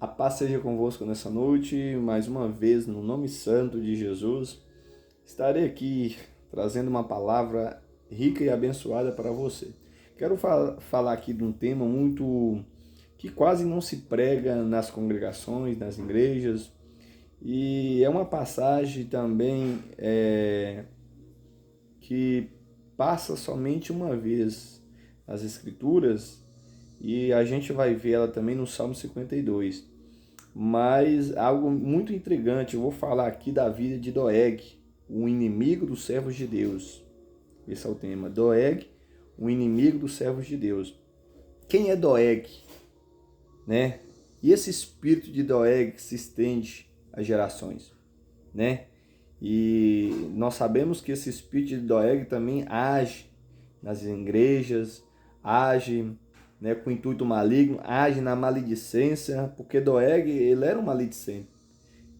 A paz seja convosco nessa noite, mais uma vez, no nome santo de Jesus. Estarei aqui trazendo uma palavra rica e abençoada para você. Quero falar aqui de um tema que quase não se prega nas congregações, nas igrejas, e é uma passagem também que passa somente uma vez nas Escrituras, e a gente vai ver ela também no Salmo 52. Mas algo muito intrigante, eu vou falar aqui da vida de Doeg, o inimigo dos servos de Deus. Esse é o tema, Doeg, o inimigo dos servos de Deus. Quem é Doeg? Né? E esse espírito de Doeg se estende às gerações, né? E nós sabemos que esse espírito de Doeg também age nas igrejas, age, né, com intuito maligno, age na maledicência, porque Doeg ele era um maledicente,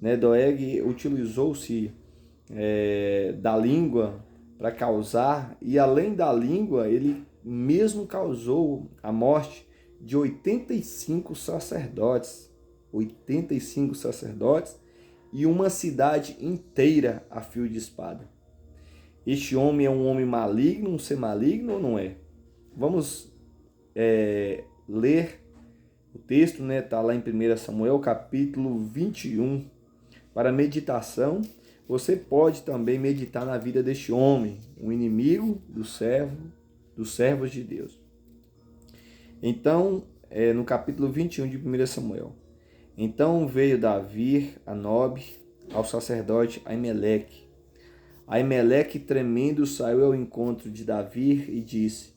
né? Doeg utilizou-se da língua para causar, e além da língua, ele mesmo causou a morte de 85 sacerdotes, 85 sacerdotes e uma cidade inteira a fio de espada. Este homem é um homem maligno, um ser maligno ou não é? Vamos ler o texto, né? Está lá em 1 Samuel, capítulo 21. Para meditação, você pode também meditar na vida deste homem, um inimigo dos servos de Deus. Então, no capítulo 21 de 1 Samuel. Então veio Davi a Nob, ao sacerdote Aimeleque. Aimeleque, tremendo, saiu ao encontro de Davi e disse: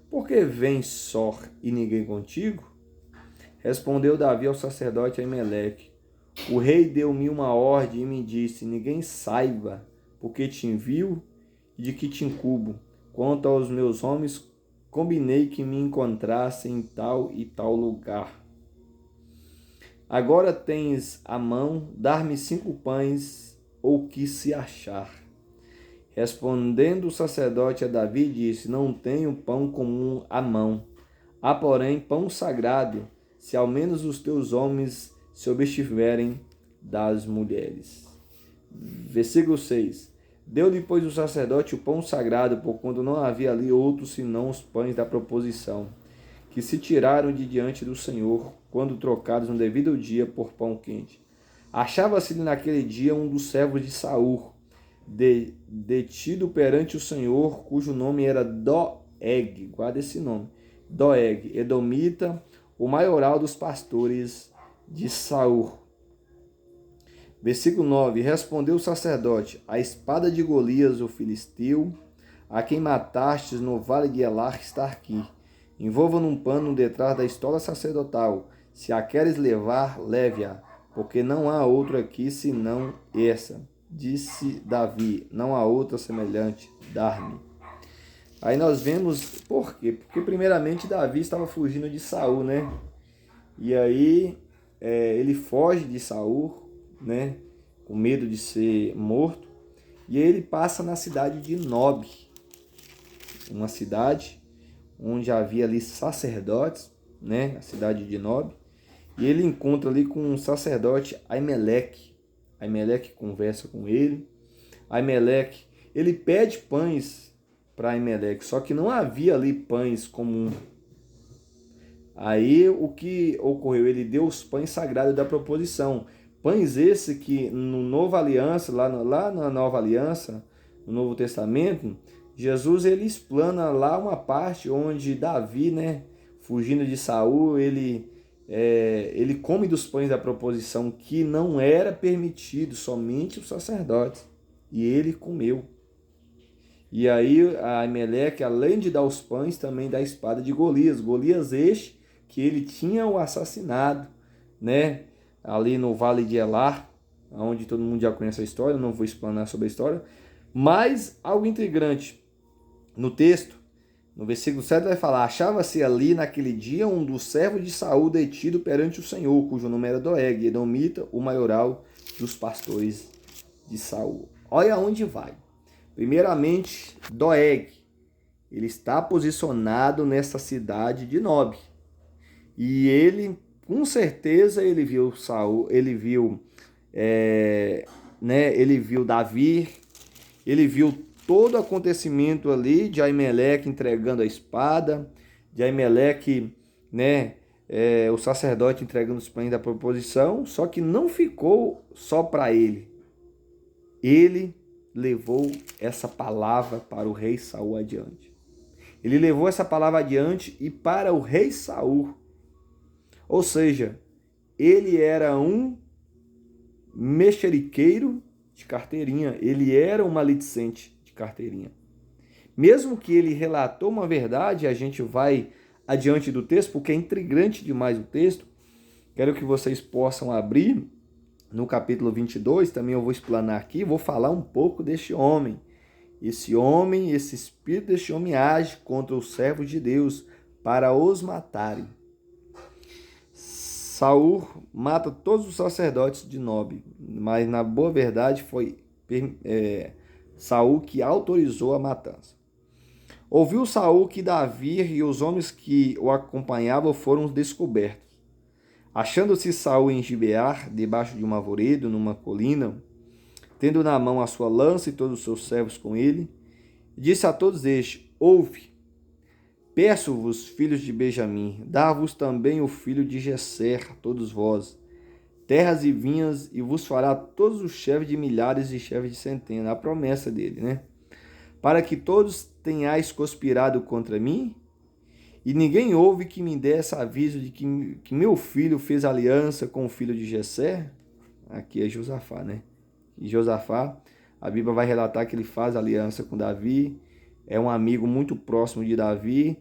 Por que vens só e ninguém contigo? Respondeu Davi ao sacerdote Aimeleque: O rei deu-me uma ordem e me disse: Ninguém saiba, porque te envio e de que te incubo. Quanto aos meus homens, combinei que me encontrassem em tal e tal lugar. Agora tens à mão dar-me 5 pães, ou que se achar. Respondendo o sacerdote a Davi, disse: Não tenho pão comum à mão. Há, porém, pão sagrado, se ao menos os teus homens se abstiverem das mulheres. Versículo 6. Deu-lhe, pois, o sacerdote o pão sagrado, porquanto não havia ali outros senão os pães da proposição, que se tiraram de diante do Senhor, quando trocados no devido dia por pão quente. Achava-se naquele dia um dos servos de Saul, detido perante o Senhor, cujo nome era Doeg, guarda esse nome, Doeg, edomita, o maioral dos pastores de Saul. Versículo 9, respondeu o sacerdote: A espada de Golias, o filisteu, a quem matastes no vale de Elar, está aqui. Envolva num pano detrás da estola sacerdotal. Se a queres levar, leve-a, porque não há outra aqui senão essa. Disse Davi: Não há outra semelhante, dar-me. Aí nós vemos por quê? Porque primeiramente Davi estava fugindo de Saul, né? E aí ele foge de Saul, né? Com medo de ser morto. E aí ele passa na cidade de Nob, uma cidade onde havia ali sacerdotes, né? A cidade de Nob. E ele encontra ali com um sacerdote Aimeleque. Aimeleque conversa com ele. Aimeleque, ele pede pães para Aimeleque, só que não havia ali pães comuns. Aí o que ocorreu? Ele deu os pães sagrados da proposição. Pães esse que no Nova Aliança, lá na Nova Aliança, no Novo Testamento, Jesus ele explana lá uma parte onde Davi, né, fugindo de Saul, ele come dos pães da proposição, que não era permitido, somente os sacerdotes. E ele comeu. E aí a Aimeleque, além de dar os pães, também dá a espada de Golias. Golias este que ele tinha o assassinado, né? Ali no Vale de Elar, onde todo mundo já conhece a história, não vou explanar sobre a história. Mas algo intrigante no texto, no versículo 7 vai falar: Achava-se ali naquele dia um dos servos de Saul detido perante o Senhor, cujo nome era Doeg, edomita, o maioral dos pastores de Saul. Olha aonde vai. Primeiramente, Doeg, ele está posicionado nessa cidade de Nob. E ele com certeza ele viu Saul, ele viu Davi, ele viu todo o acontecimento ali de Aimeleque entregando a espada, de Aimeleque, o sacerdote entregando os pães da proposição, só que não ficou só para ele. Ele levou essa palavra para o rei Saul adiante. Ele levou essa palavra adiante e para o rei Saul. Ou seja, ele era um mexeriqueiro de carteirinha, ele era um maledicente de carteirinha. Mesmo que ele relatou uma verdade, a gente vai adiante do texto, porque é intrigante demais o texto. Quero que vocês possam abrir no capítulo 22, também eu vou explanar aqui, vou falar um pouco deste homem. Esse homem, esse espírito deste homem age contra os servos de Deus para os matarem. Saul mata todos os sacerdotes de Nob, mas na boa verdade foi Saul que autorizou a matança. Ouviu Saul que Davi e os homens que o acompanhavam foram descobertos. Achando-se Saul em Gibear, debaixo de um arvoredo, numa colina, tendo na mão a sua lança e todos os seus servos com ele, disse a todos estes: ouve, peço-vos, filhos de Benjamim, dá-vos também o filho de Jesser, todos vós, terras e vinhas, e vos fará todos os chefes de milhares e chefes de centenas. A promessa dele, Para que todos tenhais conspirado contra mim, e ninguém houve que me desse aviso de que meu filho fez aliança com o filho de Jesser. Aqui é Josafá, E Josafá, a Bíblia vai relatar que ele faz aliança com Davi, é um amigo muito próximo de Davi,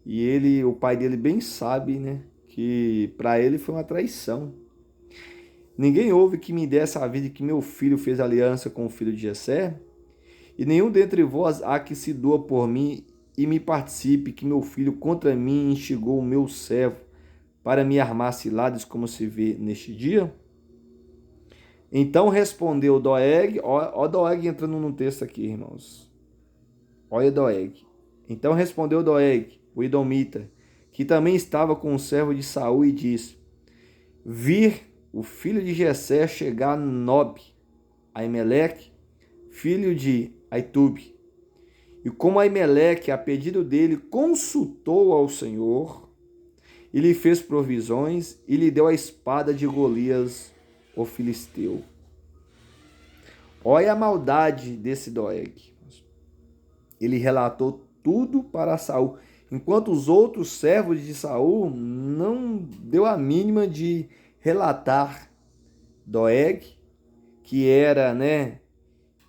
e o pai dele bem sabe, que para ele foi uma traição. Ninguém houve que me desse aviso de que meu filho fez aliança com o filho de Jesser, e nenhum dentre vós há que se doa por mim e me participe, que meu filho contra mim instigou o meu servo para me armar ciladas, como se vê neste dia? Então respondeu Doeg, ó Doeg entrando no texto aqui, irmãos. Olha Doeg. Então respondeu Doeg, o edomita, que também estava com o servo de Saul, e disse: vir o filho de Jesser chegar a Nob, Aimeleque, filho de Aitube. E como Aimeleque, a pedido dele, consultou ao Senhor, e lhe fez provisões, e lhe deu a espada de Golias, o filisteu. Olha a maldade desse Doeg. Ele relatou tudo para Saul, enquanto os outros servos de Saul não deu a mínima de relatar. Doeg, que era,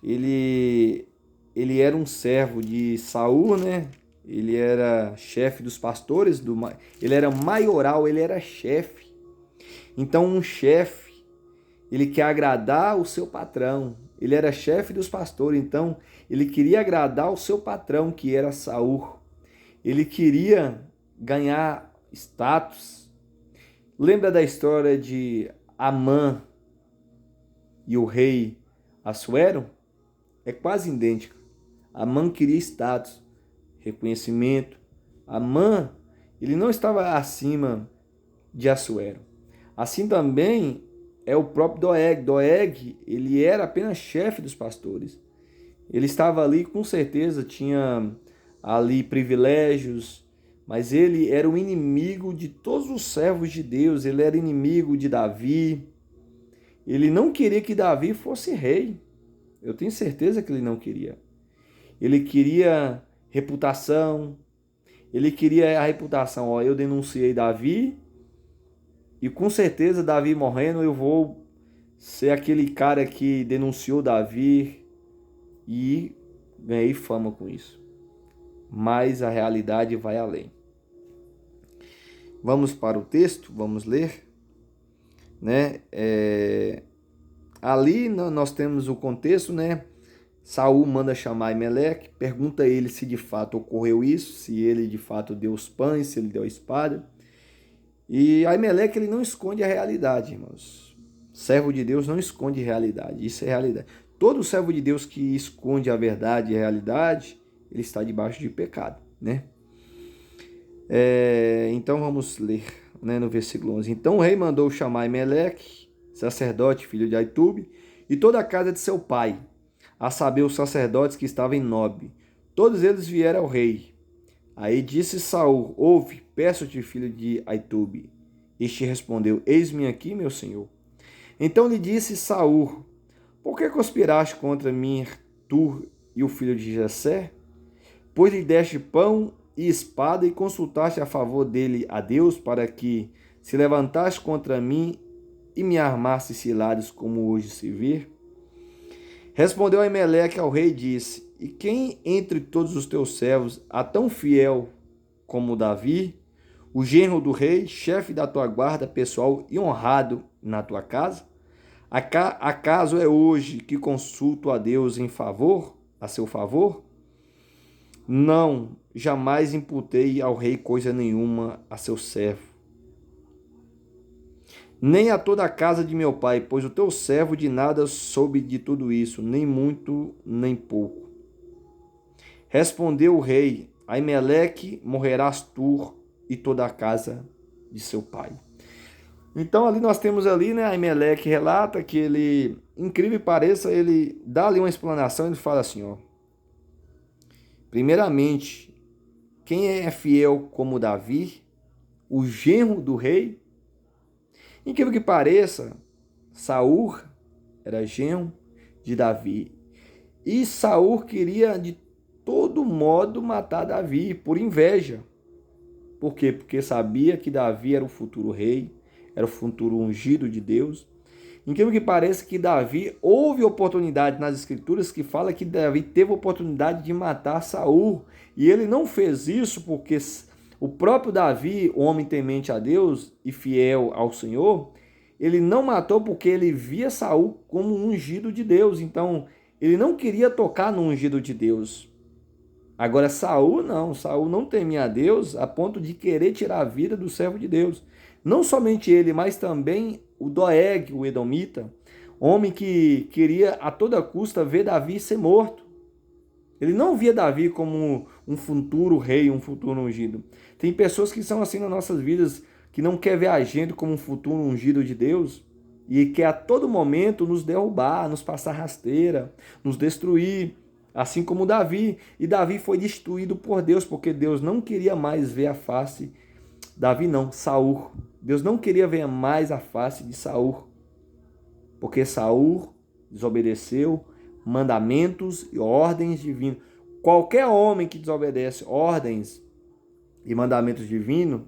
ele era um servo de Saul, Ele era chefe dos pastores, ele era maioral, ele era chefe. Então um chefe, ele quer agradar o seu patrão. Ele era chefe dos pastores, então ele queria agradar o seu patrão, que era Saul. Ele queria ganhar status. Lembra da história de Amã e o rei Assuero? É quase idêntico. Amã queria status, reconhecimento. Amã, ele não estava acima de Assuero. Assim também é o próprio Doeg. Doeg, ele era apenas chefe dos pastores. Ele estava ali, com certeza, tinha ali privilégios, mas ele era o inimigo de todos os servos de Deus. Ele era inimigo de Davi. Ele não queria que Davi fosse rei. Eu tenho certeza que ele não queria. Ele queria reputação. Ele queria a reputação. Eu denunciei Davi, e com certeza Davi morrendo, eu vou ser aquele cara que denunciou Davi, e ganhei fama com isso. Mas a realidade vai além. Vamos para o texto, vamos ler. Ali nós temos o contexto, Saul manda chamar Aimeleque, pergunta a ele se de fato ocorreu isso, se ele de fato deu os pães, se ele deu a espada. E Aimeleque, ele não esconde a realidade, irmãos. Servo de Deus não esconde realidade, isso é realidade. Todo servo de Deus que esconde a verdade e a realidade, ele está debaixo de pecado, Então vamos ler né, no versículo 11. Então o rei mandou chamar Emelec, sacerdote, filho de Aitube, e toda a casa de seu pai, a saber, os sacerdotes que estavam em Nob. Todos eles vieram ao rei. Aí disse Saul: ouve, peço-te, filho de Aitube. Este respondeu: eis-me aqui, meu senhor. Então lhe disse Saul: por que conspiraste contra mim, tu e o filho de Jessé? Pois lhe deste pão e espada e consultaste a favor dele a Deus, para que se levantaste contra mim e me armasse ciladas, como hoje se vê? Respondeu Emelec ao rei e disse: e quem entre todos os teus servos há tão fiel como Davi, o genro do rei, chefe da tua guarda pessoal e honrado na tua casa? Acaso é hoje que consulto a Deus a seu favor? Não, jamais imputei ao rei coisa nenhuma a seu servo, nem a toda a casa de meu pai, pois o teu servo de nada soube de tudo isso, nem muito, nem pouco. Respondeu o rei: Aimeleque, morrerás tu e toda a casa de seu pai. Então ali nós temos ali, né, Aimeleque relata que ele, incrível que pareça, ele dá ali uma explanação, ele fala assim, ó: primeiramente, quem é fiel como Davi, o genro do rei? Incrível que pareça, Saul era genro de Davi. E Saul queria de todo modo matar Davi, por inveja. Por quê? Porque sabia que Davi era o futuro rei, era o futuro ungido de Deus. Incrível que pareça que Davi, houve oportunidade nas escrituras que fala que Davi teve oportunidade de matar Saul. E ele não fez isso porque o próprio Davi, homem temente a Deus e fiel ao Senhor, ele não matou porque ele via Saul como um ungido de Deus. Então, ele não queria tocar no ungido de Deus. Agora, Saul não temia a Deus a ponto de querer tirar a vida do servo de Deus. Não somente ele, mas também o Doeg, o Edomita, homem que queria a toda custa ver Davi ser morto. Ele não via Davi como um futuro rei, um futuro ungido. Tem pessoas que são assim nas nossas vidas, que não quer ver a gente como um futuro ungido de Deus e quer a todo momento nos derrubar, nos passar rasteira, nos destruir, assim como Davi. E Davi foi destruído por Deus, porque Deus não queria mais ver a face. Davi não, Saul. Deus não queria ver mais a face de Saul, porque Saul desobedeceu mandamentos e ordens divinos. Qualquer homem que desobedece ordens e mandamentos divinos,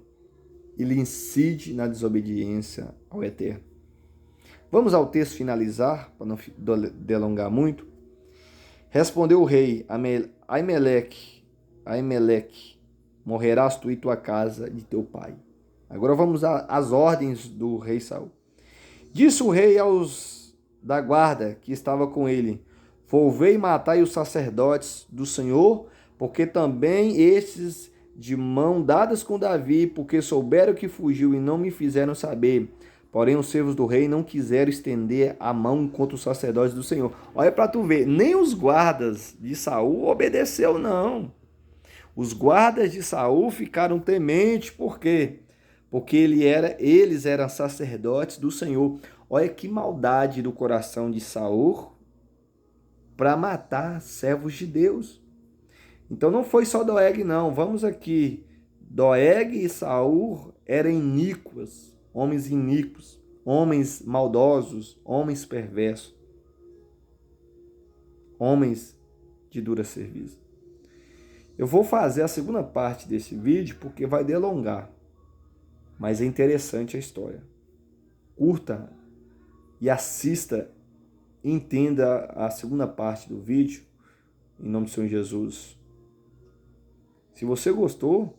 ele incide na desobediência ao Eterno. Vamos ao texto finalizar, para não delongar muito. Respondeu o rei: Aimeleque, morrerás tu e tua casa de teu pai. Agora vamos às ordens do rei Saul. Disse o rei aos da guarda que estava com ele: volvei e matai os sacerdotes do Senhor, porque também estes de mão dadas com Davi, porque souberam que fugiu e não me fizeram saber. Porém, os servos do rei não quiseram estender a mão contra os sacerdotes do Senhor. Olha para tu ver, nem os guardas de Saul obedeceu, não. Os guardas de Saul ficaram tementes, por quê? Porque eles eram sacerdotes do Senhor. Olha que maldade do coração de Saul para matar servos de Deus. Então não foi só Doeg, não. Vamos aqui. Doeg e Saul eram iníquos, homens maldosos, homens perversos, homens de dura serviço. Eu vou fazer a segunda parte desse vídeo porque vai delongar, mas é interessante a história. Curta e assista e entenda a segunda parte do vídeo, em nome do Senhor Jesus. Se você gostou,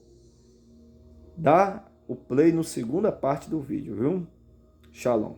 dá o play na segunda parte do vídeo, viu? Shalom.